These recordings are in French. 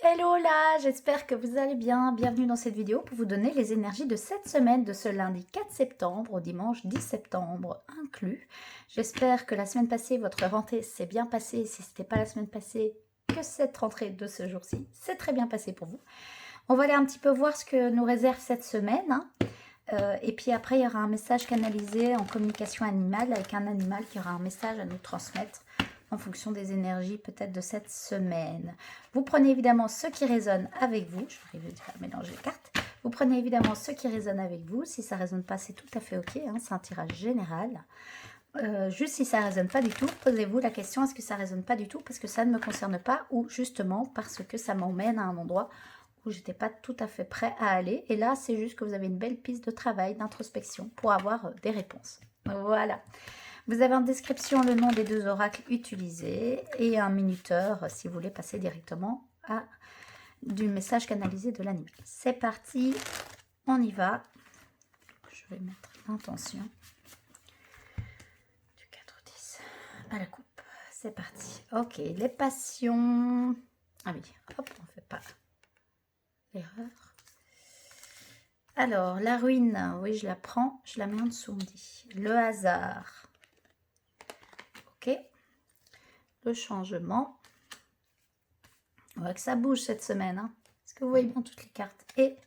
Hello là, j'espère que vous allez bien. Bienvenue dans cette vidéo pour vous donner les énergies de cette semaine, de ce lundi 4 septembre au dimanche 10 septembre inclus. J'espère que la semaine passée, votre rentrée s'est bien passée. Si ce n'était pas la semaine passée, que cette rentrée de ce jour-ci s'est très bien passée pour vous. On va aller un petit peu voir ce que nous réserve cette semaine. Et puis après, il y aura un message canalisé en communication animale avec un animal qui aura un message à nous transmettre en fonction des énergies peut-être de cette semaine. Vous prenez évidemment ce qui résonne avec vous. Je vais arriver à mélanger les cartes. Vous prenez évidemment ce qui résonne avec vous. Si ça ne résonne pas, c'est tout à fait ok. Hein, c'est un tirage général. Juste si ça ne résonne pas du tout, posez-vous la question, est-ce que ça ne résonne pas du tout parce que ça ne me concerne pas ou justement parce que ça m'emmène à un endroit où j'étais pas tout à fait prêt à aller. Et là, c'est juste que vous avez une belle piste de travail, d'introspection pour avoir des réponses. Voilà. Vous avez en description le nom des deux oracles utilisés et un minuteur si vous voulez passer directement à du message canalisé de l'animal. C'est parti, on y va. Je vais mettre l'intention du 4-10 à la coupe. C'est parti. Ok, les passions. Ah oui, hop, on ne fait pas l'erreur. Alors, la ruine, oui, je la prends, je la mets en dessous, on dit. Le hasard. Ok. Le changement. On voit que ça bouge cette semaine. Hein. Est-ce que vous voyez bien toutes les cartes? Et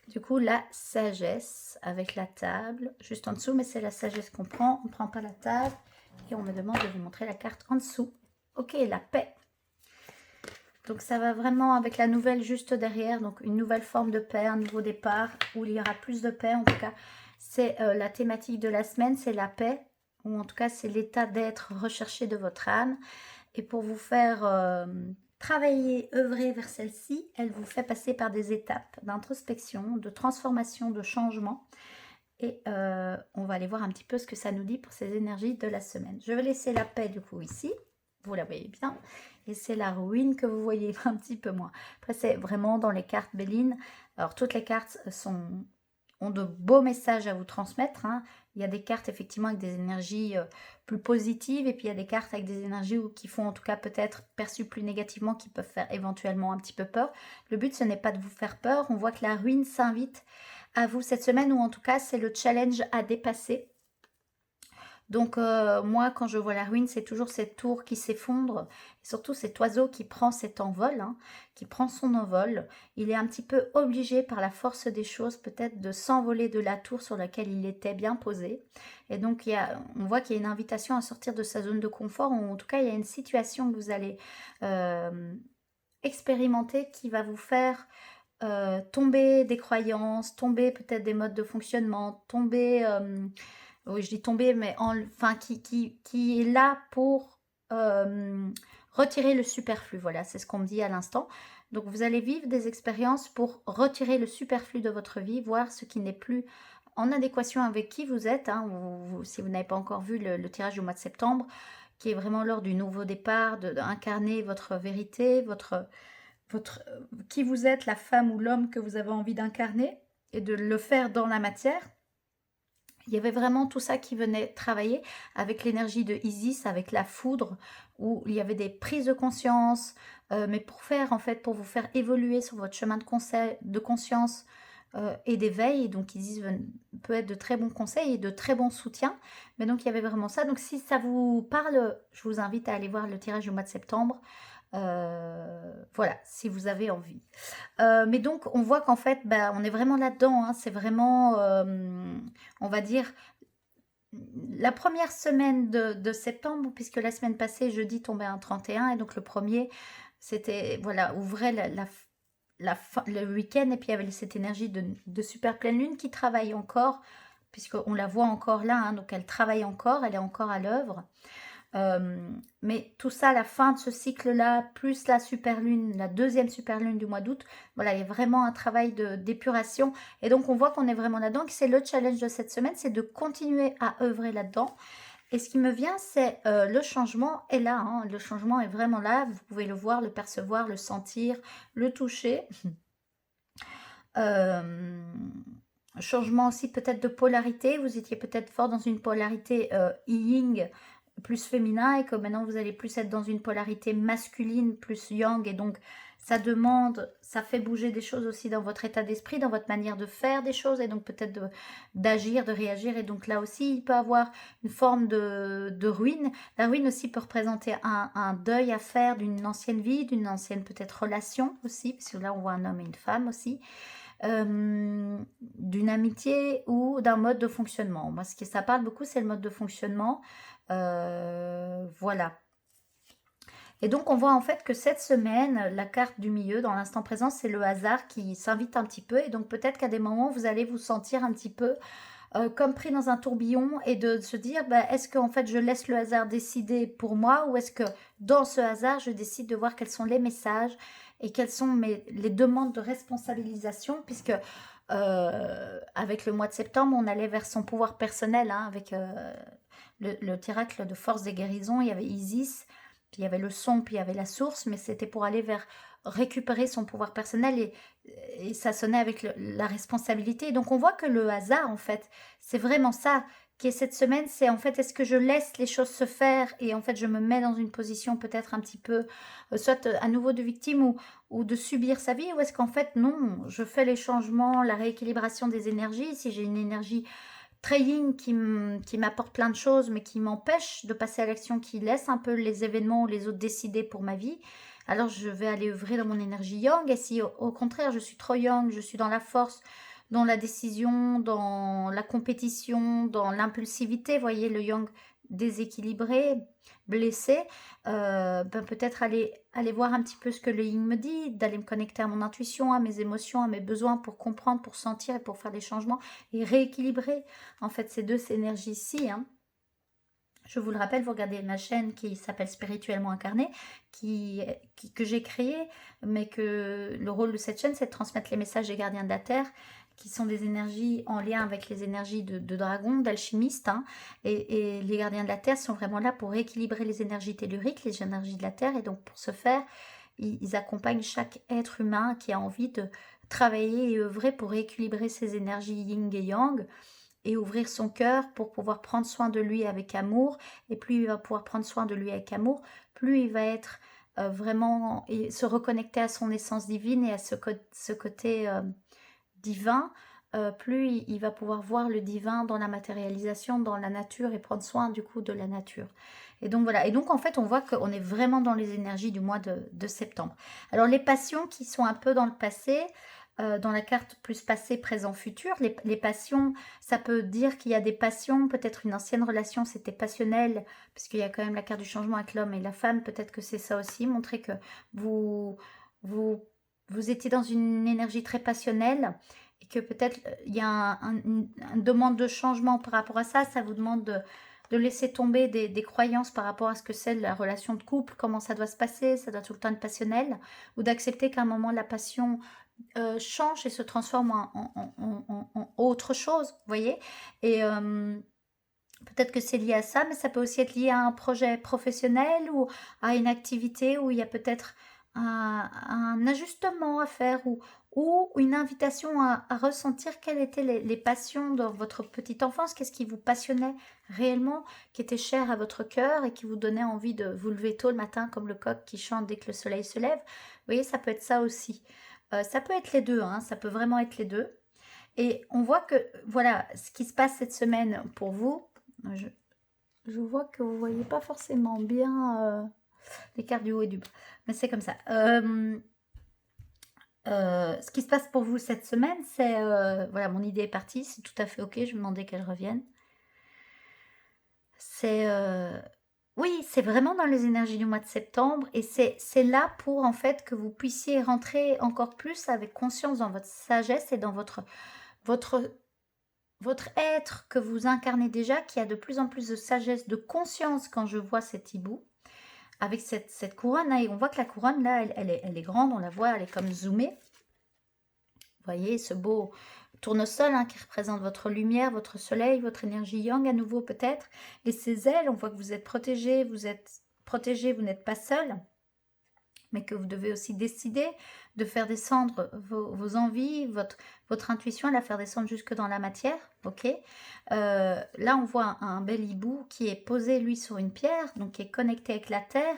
du coup, la sagesse avec la table juste en dessous. Mais c'est la sagesse qu'on prend. On ne prend pas la table. Et on me demande de vous montrer la carte en dessous. Ok, la paix. Donc ça va vraiment avec la nouvelle juste derrière. Donc une nouvelle forme de paix, un nouveau départ où il y aura plus de paix. En tout cas, c'est la thématique de la semaine. C'est la paix. Ou en tout cas, c'est l'état d'être recherché de votre âme. Et pour vous faire travailler, œuvrer vers celle-ci, elle vous fait passer par des étapes d'introspection, de transformation, de changement. Et on va aller voir un petit peu ce que ça nous dit pour ces énergies de la semaine. Je vais laisser la paix du coup ici. Vous la voyez bien. Et c'est la ruine que vous voyez un petit peu moins. Après, c'est vraiment dans les cartes Béline. Alors, toutes les cartes ont de beaux messages à vous transmettre. Hein. Il y a des cartes effectivement avec des énergies plus positives et puis il y a des cartes avec des énergies qui font en tout cas peut-être perçues plus négativement, qui peuvent faire éventuellement un petit peu peur. Le but, ce n'est pas de vous faire peur. On voit que la ruine s'invite à vous cette semaine ou en tout cas, c'est le challenge à dépasser. Donc moi, quand je vois la ruine, c'est toujours cette tour qui s'effondre, et surtout cet oiseau qui prend cet envol, hein, qui prend son envol. Il est un petit peu obligé par la force des choses peut-être de s'envoler de la tour sur laquelle il était bien posé. Et donc on voit qu'il y a une invitation à sortir de sa zone de confort, ou en tout cas il y a une situation que vous allez expérimenter qui va vous faire tomber des croyances, tomber peut-être des modes de fonctionnement, tomber... oui, je dis tomber, mais enfin, qui est là pour retirer le superflu. Voilà, c'est ce qu'on me dit à l'instant. Donc, vous allez vivre des expériences pour retirer le superflu de votre vie, voir ce qui n'est plus en adéquation avec qui vous êtes. Hein, si vous n'avez pas encore vu le tirage du mois de septembre, qui est vraiment lors du nouveau départ, d'incarner votre vérité, qui vous êtes, la femme ou l'homme que vous avez envie d'incarner, et de le faire dans la matière. Il y avait vraiment tout ça qui venait travailler avec l'énergie de Isis, avec la foudre, où il y avait des prises de conscience, mais pour vous faire évoluer sur votre chemin de conscience et d'éveil. Donc Isis peut être de très bons conseils et de très bons soutiens. Mais donc il y avait vraiment ça. Donc si ça vous parle, je vous invite à aller voir le tirage du mois de septembre. Voilà, si vous avez envie. Mais donc, on voit qu'en fait, on est vraiment là-dedans. Hein, c'est vraiment, on va dire, la première semaine de septembre, puisque la semaine passée, jeudi tombait un 31, et donc le premier, c'était, voilà, ouvrait le week-end, et puis il y avait cette énergie de super pleine lune qui travaille encore, puisqu'on la voit encore là, hein, donc elle travaille encore, elle est encore à l'œuvre. Mais tout ça, la fin de ce cycle-là, plus la super lune, la deuxième super lune du mois d'août, voilà, il y a vraiment un travail d'épuration. Et donc, on voit qu'on est vraiment là-dedans, que c'est le challenge de cette semaine, c'est de continuer à œuvrer là-dedans. Et ce qui me vient, c'est le changement est là, hein, le changement est vraiment là. Vous pouvez le voir, le percevoir, le sentir, le toucher. Changement aussi peut-être de polarité. Vous étiez peut-être fort dans une polarité yin, plus féminin, et que maintenant vous allez plus être dans une polarité masculine, plus yang, et donc ça demande, ça fait bouger des choses aussi dans votre état d'esprit, dans votre manière de faire des choses et donc peut-être d'agir, de réagir. Et donc là aussi, il peut avoir une forme de ruine. La ruine aussi peut représenter un deuil à faire d'une ancienne vie, d'une ancienne peut-être relation aussi, parce que là on voit un homme et une femme aussi, d'une amitié ou d'un mode de fonctionnement. Moi, ce qui ça parle beaucoup, c'est le mode de fonctionnement. Voilà. Et donc, on voit en fait que cette semaine, la carte du milieu, dans l'instant présent, c'est le hasard qui s'invite un petit peu. Et donc, peut-être qu'à des moments, vous allez vous sentir un petit peu comme pris dans un tourbillon et de se dire, bah, est-ce que en fait, je laisse le hasard décider pour moi ou est-ce que dans ce hasard, je décide de voir quels sont les messages et quelles sont les demandes de responsabilisation, puisque avec le mois de septembre, on allait vers son pouvoir personnel, hein, avec le miracle de force des guérisons, il y avait Isis, puis il y avait le son, puis il y avait la source, mais c'était pour aller vers récupérer son pouvoir personnel et ça sonnait avec la responsabilité. Et donc on voit que le hasard, en fait, c'est vraiment ça qui est cette semaine, c'est en fait, est-ce que je laisse les choses se faire et en fait je me mets dans une position peut-être un petit peu, soit à nouveau de victime ou de subir sa vie, ou est-ce qu'en fait non, je fais les changements, la rééquilibration des énergies, si j'ai une énergie très yin qui m'apporte plein de choses, mais qui m'empêche de passer à l'action, qui laisse un peu les événements ou les autres décider pour ma vie, alors je vais aller œuvrer dans mon énergie yang. Et si au contraire, je suis trop yang, je suis dans la force, dans la décision, dans la compétition, dans l'impulsivité, voyez le yang déséquilibré, blessé, ben peut-être aller voir un petit peu ce que le yin me dit, d'aller me connecter à mon intuition, à mes émotions, à mes besoins pour comprendre, pour sentir et pour faire des changements et rééquilibrer en fait ces deux énergies-ci, hein. Je vous le rappelle, vous regardez ma chaîne qui s'appelle Spirituellement Incarné, que j'ai créée, mais que le rôle de cette chaîne, c'est de transmettre les messages des gardiens de la Terre, qui sont des énergies en lien avec les énergies de dragon, d'alchimiste, hein. Et les gardiens de la Terre sont vraiment là pour rééquilibrer les énergies telluriques, les énergies de la Terre. Et donc pour ce faire, ils accompagnent chaque être humain qui a envie de travailler et œuvrer pour rééquilibrer ses énergies yin et yang, et ouvrir son cœur pour pouvoir prendre soin de lui avec amour. Et plus il va pouvoir prendre soin de lui avec amour, plus il va être vraiment et se reconnecter à son essence divine et à ce côté divin, plus il va pouvoir voir le divin dans la matérialisation, dans la nature et prendre soin du coup de la nature. Et donc voilà, et donc en fait on voit qu'on est vraiment dans les énergies du mois de septembre. Alors les passions qui sont un peu dans le passé, dans la carte plus passé, présent, futur, les passions, ça peut dire qu'il y a des passions, peut-être une ancienne relation, c'était passionnel, puisqu'il y a quand même la carte du changement avec l'homme et la femme, peut-être que c'est ça aussi, montrer que vous, vous, vous étiez dans une énergie très passionnelle, et que peut-être il y a une demande de changement par rapport à ça, ça vous demande de laisser tomber des croyances par rapport à ce que c'est la relation de couple, comment ça doit se passer, ça doit tout le temps être passionnel, ou d'accepter qu'à un moment la passion change et se transforme en autre chose, vous voyez. Et peut-être que c'est lié à ça, mais ça peut aussi être lié à un projet professionnel ou à une activité où il y a peut-être un ajustement à faire ou une invitation à ressentir quelles étaient les passions dans votre petite enfance, qu'est-ce qui vous passionnait réellement, qui était cher à votre cœur et qui vous donnait envie de vous lever tôt le matin comme le coq qui chante dès que le soleil se lève. Vous voyez, ça peut être ça aussi. Ça peut être les deux, hein, ça peut vraiment être les deux. Et on voit que, voilà, ce qui se passe cette semaine pour vous, je vois que vous ne voyez pas forcément bien les cartes du haut et du bas, mais c'est comme ça. Ce qui se passe pour vous cette semaine, c'est, voilà, mon idée est partie, c'est tout à fait ok, je me demandais qu'elle revienne. C'est, oui, c'est vraiment dans les énergies du mois de septembre et c'est là pour en fait que vous puissiez rentrer encore plus avec conscience dans votre sagesse et dans votre être que vous incarnez déjà, qui a de plus en plus de sagesse, de conscience quand je vois cet hibou, avec cette couronne, hein, et on voit que la couronne, là, elle est grande, on la voit, elle est comme zoomée. Vous voyez, ce beau tournesol hein, qui représente votre lumière, votre soleil, votre énergie yang à nouveau peut-être. Et ces ailes, on voit que vous êtes protégé, vous n'êtes pas seul. mais que vous devez aussi décider de faire descendre vos envies, votre intuition, la faire descendre jusque dans la matière, ok. Là, on voit un bel hibou qui est posé, lui, sur une pierre, donc qui est connecté avec la terre,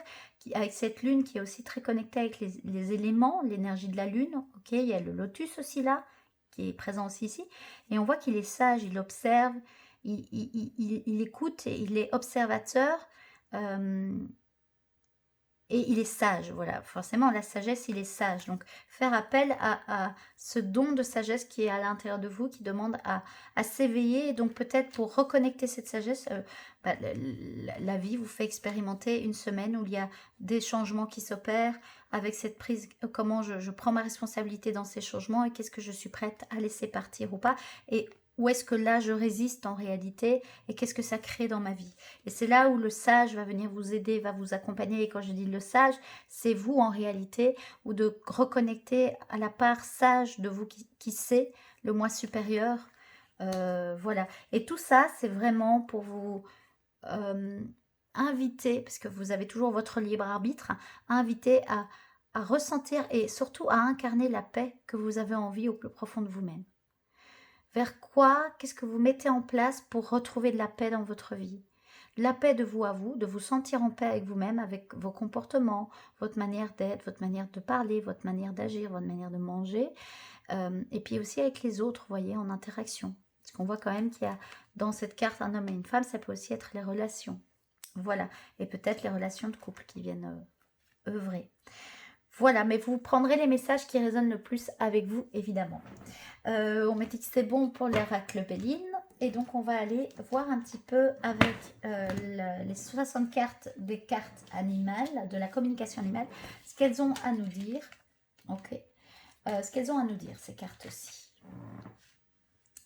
avec cette lune qui est aussi très connectée avec les éléments, l'énergie de la lune, ok. Il y a le lotus aussi là, qui est présent aussi ici, et on voit qu'il est sage, il observe, il écoute, et il est observateur, et il est sage, voilà. Forcément, la sagesse, il est sage. Donc, faire appel à ce don de sagesse qui est à l'intérieur de vous, qui demande à s'éveiller. Et donc, peut-être pour reconnecter cette sagesse, la vie vous fait expérimenter une semaine où il y a des changements qui s'opèrent avec cette prise, comment je prends ma responsabilité dans ces changements et qu'est-ce que je suis prête à laisser partir ou pas. Et où est-ce que là, je résiste en réalité et qu'est-ce que ça crée dans ma vie. Et c'est là où le sage va venir vous aider, va vous accompagner. Et quand je dis le sage, c'est vous en réalité, ou de reconnecter à la part sage de vous qui sait, le moi supérieur. Voilà. Et tout ça, c'est vraiment pour vous inviter, parce que vous avez toujours votre libre arbitre, inviter à ressentir et surtout à incarner la paix que vous avez envie au plus profond de vous-même. Vers quoi, qu'est-ce que vous mettez en place pour retrouver de la paix dans votre vie? La paix de vous à vous, de vous sentir en paix avec vous-même, avec vos comportements, votre manière d'être, votre manière de parler, votre manière d'agir, votre manière de manger, et puis aussi avec les autres, vous voyez, en interaction. Parce qu'on voit quand même qu'il y a dans cette carte un homme et une femme, ça peut aussi être les relations. Voilà, et peut-être les relations de couple qui viennent œuvrer. Voilà, mais vous prendrez les messages qui résonnent le plus avec vous, évidemment. On m'a dit que c'est bon pour l'oracle Béline. Et donc, on va aller voir un petit peu avec les 60 cartes des cartes animales, de la communication animale, ce qu'elles ont à nous dire. Ok. Ce qu'elles ont à nous dire, ces cartes-ci.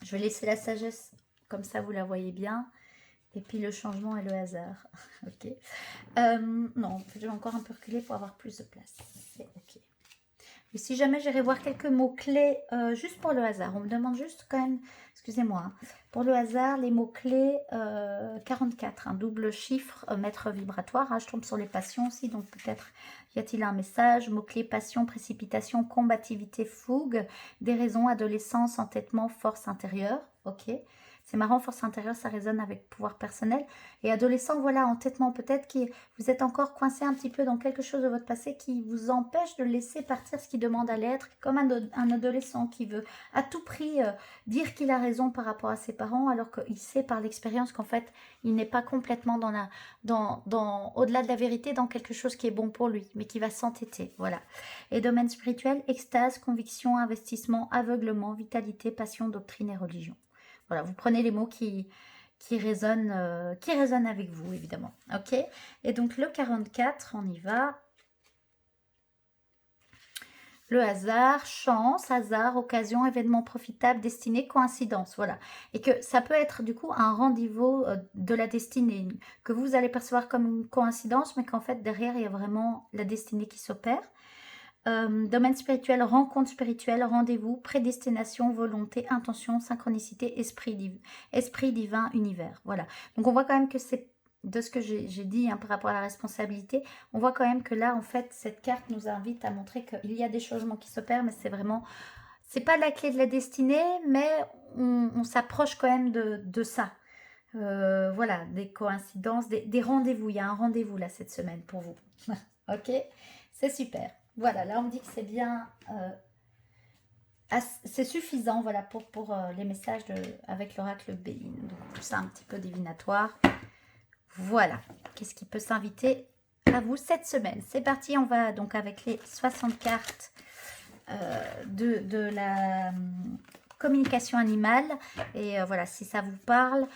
Je vais laisser la sagesse, comme ça vous la voyez bien. Et puis le changement et le hasard. Ok. Non, je vais encore un peu reculer pour avoir plus de place. C'est ok. Et si jamais j'irai voir quelques mots-clés, juste pour le hasard, on me demande juste quand même, excusez-moi, hein, pour le hasard, les mots-clés 44, un double chiffre, mètre vibratoire, hein, je tombe sur les passions aussi, donc peut-être y a-t-il un message, mots-clés passion, précipitation, combativité, fougue, déraison, adolescence, entêtement, force intérieure, ok. C'est marrant, force intérieure, ça résonne avec pouvoir personnel. Et adolescent, voilà, entêtement, peut-être que vous êtes encore coincé un petit peu dans quelque chose de votre passé qui vous empêche de laisser partir ce qui demande à l'être, comme un adolescent qui veut à tout prix dire qu'il a raison par rapport à ses parents, alors qu'il sait par l'expérience qu'en fait, il n'est pas complètement au-delà de la vérité, dans quelque chose qui est bon pour lui, mais qui va s'entêter, voilà. Et domaine spirituel, extase, conviction, investissement, aveuglement, vitalité, passion, doctrine et religion. Voilà, vous prenez les mots qui résonnent avec vous, évidemment. Ok. Et donc, le 44, on y va. Le hasard, chance, hasard, occasion, événement profitable, destinée, coïncidence. Voilà. Et que ça peut être, du coup, un rendez-vous de la destinée, que vous allez percevoir comme une coïncidence, mais qu'en fait, derrière, il y a vraiment la destinée qui s'opère. Domaine spirituel, rencontre spirituelle, rendez-vous, prédestination, volonté, intention, synchronicité, esprit divin, univers. Voilà. Donc on voit quand même que c'est de ce que j'ai dit hein, par rapport à la responsabilité, on voit quand même que là, en fait, cette carte nous invite à montrer qu'il y a des changements qui s'opèrent, mais c'est vraiment, c'est pas la clé de la destinée, mais on s'approche quand même de ça. Voilà, des coïncidences, des rendez-vous. Il y a un rendez-vous là cette semaine pour vous. Ok, c'est super. Voilà, là on me dit que c'est bien, c'est suffisant voilà, pour les messages avec l'oracle Béline. Donc tout ça un petit peu divinatoire. Voilà, qu'est-ce qui peut s'inviter à vous cette semaine? C'est parti, on va donc avec les 60 cartes de la communication animale. Et voilà, si ça vous parle,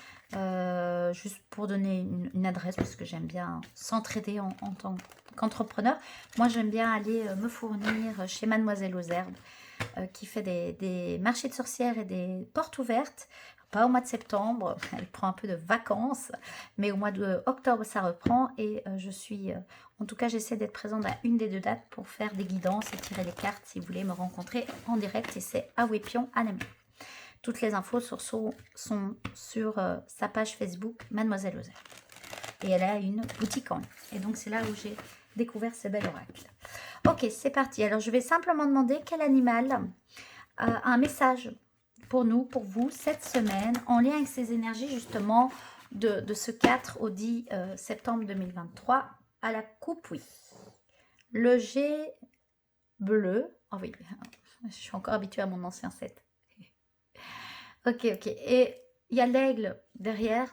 juste pour donner une adresse, parce que j'aime bien s'entraider en tant qu'entrepreneur. Moi, j'aime bien aller me fournir chez Mademoiselle aux Herbes, qui fait des marchés de sorcières et des portes ouvertes. Pas au mois de septembre, elle prend un peu de vacances, mais au mois d'octobre, ça reprend. Et en tout cas, j'essaie d'être présente à une des deux dates pour faire des guidances et tirer les cartes si vous voulez me rencontrer en direct. Et c'est à Wépion, à Namur. Toutes les infos sont sur sa page Facebook, Mademoiselle aux Herbes. Et elle a une boutique en ligne. Et donc, c'est là où j'ai découvert ce bel oracle. Ok, c'est parti. Alors, je vais simplement demander quel animal a un message pour nous, pour vous, cette semaine, en lien avec ces énergies, justement, de ce 4 au 10 septembre 2023 à la coupe, oui. Le G bleu. Oh oui, je suis encore habituée à mon ancien set. Ok, ok. Et il y a l'aigle derrière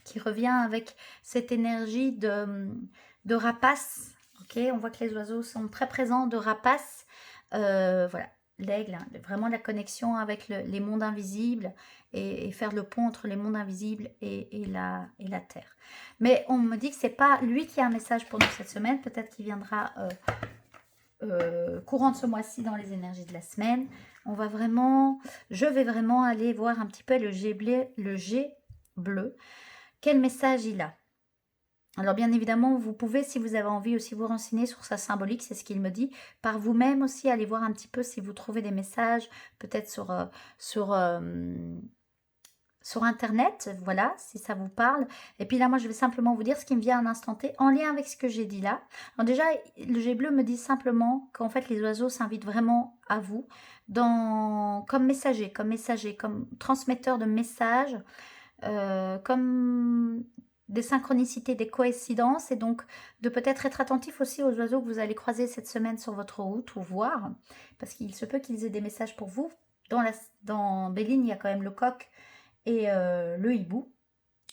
qui revient avec cette énergie de rapace. Ok, on voit que les oiseaux sont très présents de rapace. Voilà, l'aigle, hein, vraiment la connexion avec les mondes invisibles et faire le pont entre les mondes invisibles et la terre. Mais on me dit que c'est pas lui qui a un message pour nous cette semaine. Peut-être qu'il viendra courant de ce mois-ci dans les énergies de la semaine. Je vais vraiment aller voir un petit peu le G bleu. Quel message il a? Alors bien évidemment, vous pouvez, si vous avez envie, aussi vous renseigner sur sa symbolique, c'est ce qu'il me dit. Par vous-même aussi, aller voir un petit peu si vous trouvez des messages, peut-être sur Internet, voilà, si ça vous parle. Et puis là, moi, je vais simplement vous dire ce qui me vient à un instant T, en lien avec ce que j'ai dit là. Alors déjà, le G bleu me dit simplement qu'en fait, les oiseaux s'invitent vraiment à vous comme messager, comme transmetteur de messages, comme des synchronicités, des coïncidences, et donc de peut-être être attentif aussi aux oiseaux que vous allez croiser cette semaine sur votre route ou voir, parce qu'il se peut qu'ils aient des messages pour vous. Dans Béline, il y a quand même le coq et le hibou.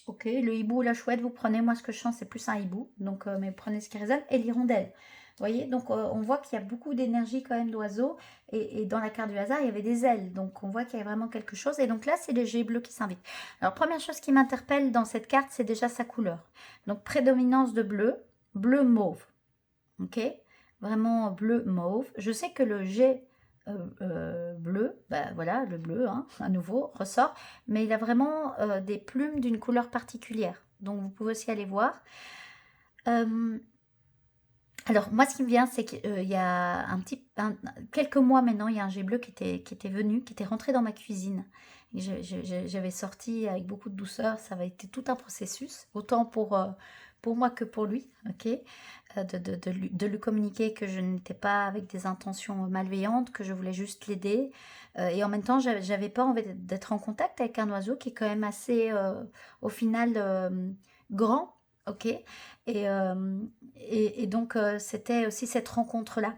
Ok, le hibou ou la chouette, vous prenez, moi ce que je sens c'est plus un hibou, donc mais prenez ce qui résonne, et l'hirondelle. Vous voyez, donc on voit qu'il y a beaucoup d'énergie quand même d'oiseaux, et dans la carte du hasard, il y avait des ailes, donc on voit qu'il y a vraiment quelque chose, et donc là, c'est les jets bleus qui s'invitent. Alors, première chose qui m'interpelle dans cette carte, c'est déjà sa couleur. Donc, prédominance de bleu, bleu mauve, ok? Vraiment bleu mauve. Je sais que le jet bleu, bah voilà, le bleu, hein, à nouveau, ressort, mais il a vraiment des plumes d'une couleur particulière, donc vous pouvez aussi aller voir. Alors, moi, ce qui me vient, c'est qu'il y a quelques mois maintenant, il y a un jet bleu qui était venu, qui était rentré dans ma cuisine. Et j'avais sorti avec beaucoup de douceur, ça avait été tout un processus, autant pour moi que pour lui, ok, de lui communiquer que je n'étais pas avec des intentions malveillantes, que je voulais juste l'aider. Et en même temps, j'avais pas envie d'être en contact avec un oiseau qui est quand même assez, au final, grand, ok. Et donc, c'était aussi cette rencontre-là.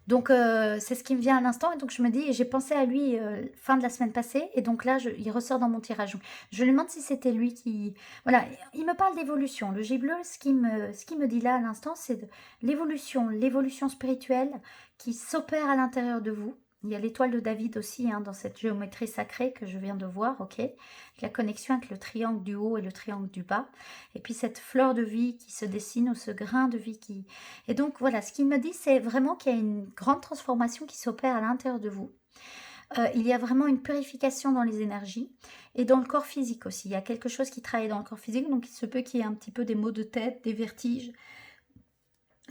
Donc, c'est ce qui me vient à l'instant. Et donc, je me dis, j'ai pensé à lui fin de la semaine passée. Et donc là, il ressort dans mon tirage. Je lui demande si c'était lui qui... Voilà, il me parle d'évolution. Le G bleu, ce qui me dit là à l'instant, c'est l'évolution spirituelle qui s'opère à l'intérieur de vous. Il y a l'étoile de David aussi, hein, dans cette géométrie sacrée que je viens de voir, ok. La connexion avec le triangle du haut et le triangle du bas. Et puis cette fleur de vie qui se dessine, ou ce grain de vie qui... Et donc voilà, ce qu'il me dit, c'est vraiment qu'il y a une grande transformation qui s'opère à l'intérieur de vous. Il y a vraiment une purification dans les énergies et dans le corps physique aussi. Il y a quelque chose qui travaille dans le corps physique, donc il se peut qu'il y ait un petit peu des maux de tête, des vertiges.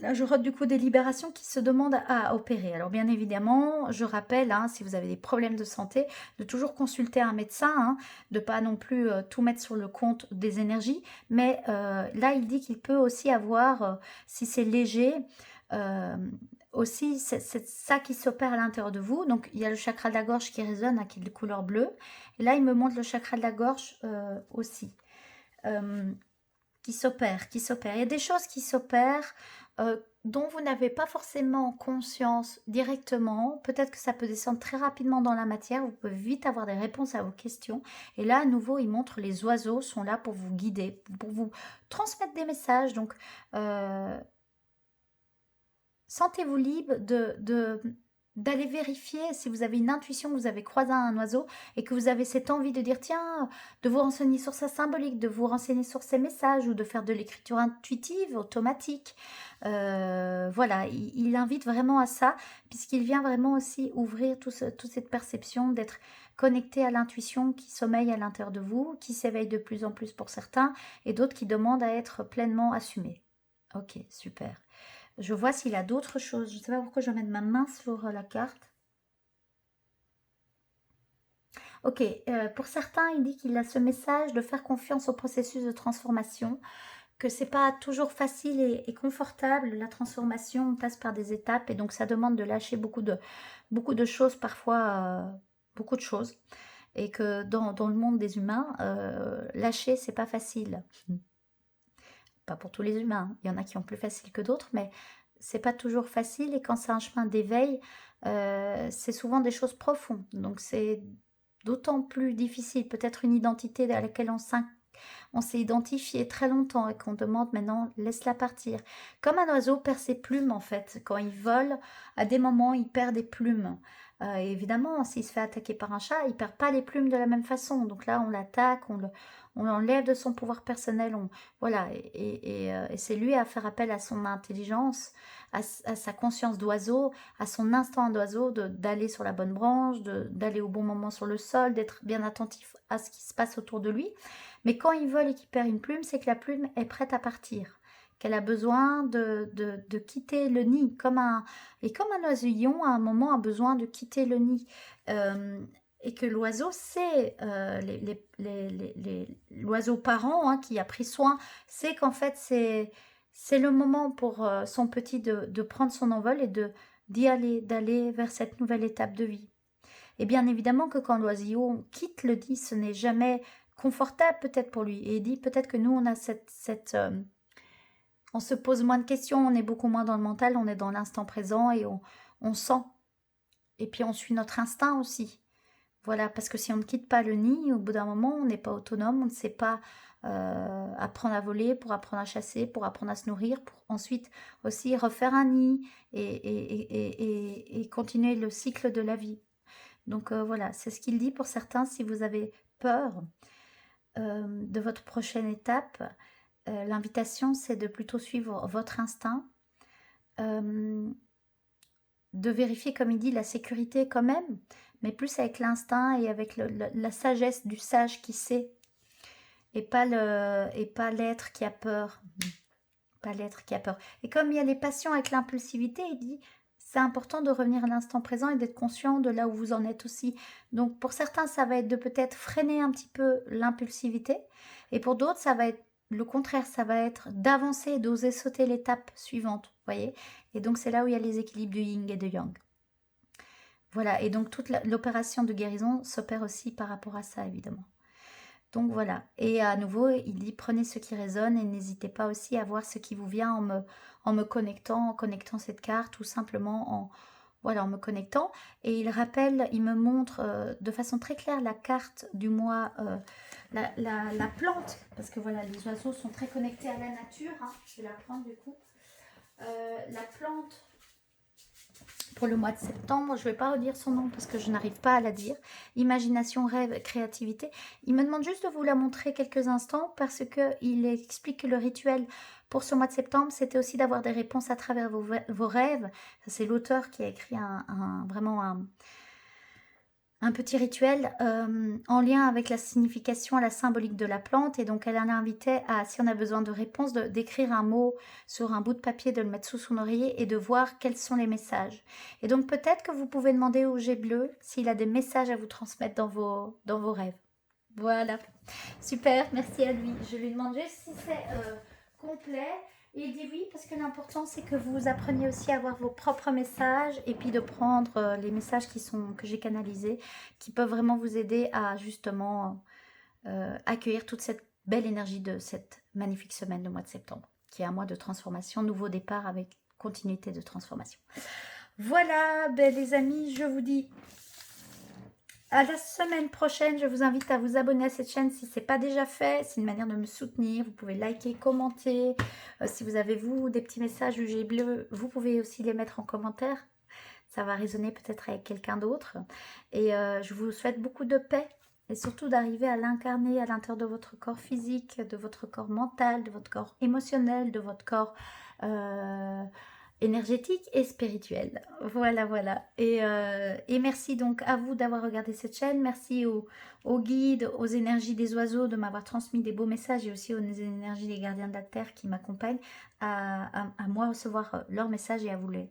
Là, je rate du coup des libérations qui se demandent à opérer. Alors bien évidemment, je rappelle, hein, si vous avez des problèmes de santé, de toujours consulter un médecin, hein, de pas non plus tout mettre sur le compte des énergies. Mais là, il dit qu'il peut aussi avoir, si c'est léger, euh, aussi c'est ça qui s'opère à l'intérieur de vous. Donc il y a le chakra de la gorge qui résonne, qui est de couleur bleue. Et là, il me montre le chakra de la gorge aussi. Qui s'opère. Il y a des choses qui s'opèrent dont vous n'avez pas forcément conscience directement. Peut-être que ça peut descendre très rapidement dans la matière. Vous pouvez vite avoir des réponses à vos questions. Et là, à nouveau, il montre les oiseaux sont là pour vous guider, pour vous transmettre des messages. Donc, sentez-vous libre d'aller vérifier si vous avez une intuition, vous avez croisé un oiseau et que vous avez cette envie de dire tiens, de vous renseigner sur sa symbolique, de vous renseigner sur ses messages ou de faire de l'écriture intuitive, automatique. Voilà, il invite vraiment à ça puisqu'il vient vraiment aussi ouvrir toute cette perception d'être connecté à l'intuition qui sommeille à l'intérieur de vous, qui s'éveille de plus en plus pour certains et d'autres qui demandent à être pleinement assumés. Ok, super. Je vois s'il a d'autres choses. Je ne sais pas pourquoi je vais mettre ma main sur la carte. Ok, pour certains, il dit qu'il a ce message de faire confiance au processus de transformation, que c'est pas toujours facile et confortable. La transformation, on passe par des étapes et donc ça demande de lâcher beaucoup de choses, parfois beaucoup de choses. Et que dans le monde des humains, lâcher, c'est pas facile. Pas pour tous les humains, il y en a qui ont plus facile que d'autres, mais c'est pas toujours facile. Et quand c'est un chemin d'éveil, c'est souvent des choses profondes. Donc c'est d'autant plus difficile. Peut-être une identité à laquelle on s'est identifié très longtemps et qu'on demande maintenant, laisse-la partir. Comme un oiseau perd ses plumes en fait. Quand il vole, à des moments, il perd des plumes. Évidemment, s'il se fait attaquer par un chat, il perd pas les plumes de la même façon. Donc là, on l'attaque, on l'enlève de son pouvoir personnel. Voilà, et c'est lui à faire appel à son intelligence, à sa conscience d'oiseau, à son instinct d'oiseau, d'aller sur la bonne branche, d'aller au bon moment sur le sol, d'être bien attentif à ce qui se passe autour de lui. Mais quand il vole et qu'il perd une plume, c'est que la plume est prête à partir, qu'elle a besoin de quitter le nid, comme un oisillon à un moment a besoin de quitter le nid. Et que l'oiseau, c'est l'oiseau parent qui a pris soin, c'est qu'en fait c'est le moment pour son petit de prendre son envol et d'aller vers cette nouvelle étape de vie. Et bien évidemment que quand l'oisillon quitte le nid, ce n'est jamais confortable peut-être pour lui. Et il dit peut-être que nous, on a on se pose moins de questions, on est beaucoup moins dans le mental, on est dans l'instant présent et on sent. Et puis on suit notre instinct aussi. Voilà, parce que si on ne quitte pas le nid, au bout d'un moment, on n'est pas autonome, on ne sait pas apprendre à voler, pour apprendre à chasser, pour apprendre à se nourrir, pour ensuite aussi refaire un nid et continuer le cycle de la vie. Donc voilà, c'est ce qu'il dit pour certains. Si vous avez peur de votre prochaine étape, l'invitation, c'est de plutôt suivre votre instinct, de vérifier, comme il dit, la sécurité quand même, mais plus avec l'instinct et avec la sagesse du sage qui sait, et pas l'être qui a peur. Pas l'être qui a peur. Et comme il y a les passions avec l'impulsivité, il dit, c'est important de revenir à l'instant présent et d'être conscient de là où vous en êtes aussi. Donc pour certains, ça va être de peut-être freiner un petit peu l'impulsivité, et pour d'autres, ça va être le contraire, ça va être d'avancer et d'oser sauter l'étape suivante, vous voyez. Et donc c'est là où il y a les équilibres du yin et du yang. Voilà, et donc toute l'opération de guérison s'opère aussi par rapport à ça, évidemment. Donc voilà, et à nouveau, il dit prenez ce qui résonne et n'hésitez pas aussi à voir ce qui vous vient en me connectant, cette carte, tout simplement en me connectant. Et il rappelle, il me montre de façon très claire la carte du mois, la plante, parce que voilà, les oiseaux sont très connectés à la nature, hein. Je vais la prendre du coup. La plante pour le mois de septembre, je ne vais pas redire son nom parce que je n'arrive pas à la dire. Imagination, rêve, créativité. Il me demande juste de vous la montrer quelques instants parce qu'il explique que le rituel pour ce mois de septembre, c'était aussi d'avoir des réponses à travers vos rêves. C'est l'auteur qui a écrit vraiment un petit rituel en lien avec la signification, la symbolique de la plante. Et donc, elle l'invitait à, si on a besoin de réponses, d'écrire un mot sur un bout de papier, de le mettre sous son oreiller et de voir quels sont les messages. Et donc, peut-être que vous pouvez demander au jet bleu s'il a des messages à vous transmettre dans vos rêves. Voilà. Super, merci à lui. Je lui demande juste si c'est complet. Et il dit oui, parce que l'important, c'est que vous appreniez aussi à avoir vos propres messages et puis de prendre les messages que j'ai canalisés, qui peuvent vraiment vous aider à justement accueillir toute cette belle énergie de cette magnifique semaine, le mois de septembre, qui est un mois de transformation, nouveau départ avec continuité de transformation. Voilà, les amis, je vous dis à la semaine prochaine. Je vous invite à vous abonner à cette chaîne si ce n'est pas déjà fait. C'est une manière de me soutenir. Vous pouvez liker, commenter. Si vous avez, des petits messages UG bleu, vous pouvez aussi les mettre en commentaire. Ça va résonner peut-être avec quelqu'un d'autre. Et je vous souhaite beaucoup de paix. Et surtout d'arriver à l'incarner à l'intérieur de votre corps physique, de votre corps mental, de votre corps émotionnel, de votre corps énergétique et spirituelle. Voilà. Et merci donc à vous d'avoir regardé cette chaîne. Merci aux guides, aux énergies des oiseaux de m'avoir transmis des beaux messages et aussi aux énergies des gardiens de la terre qui m'accompagnent à moi recevoir leurs messages et à vous les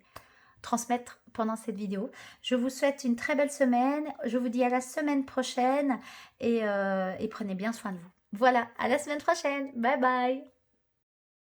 transmettre pendant cette vidéo. Je vous souhaite une très belle semaine. Je vous dis à la semaine prochaine et prenez bien soin de vous. Voilà, à la semaine prochaine. Bye bye.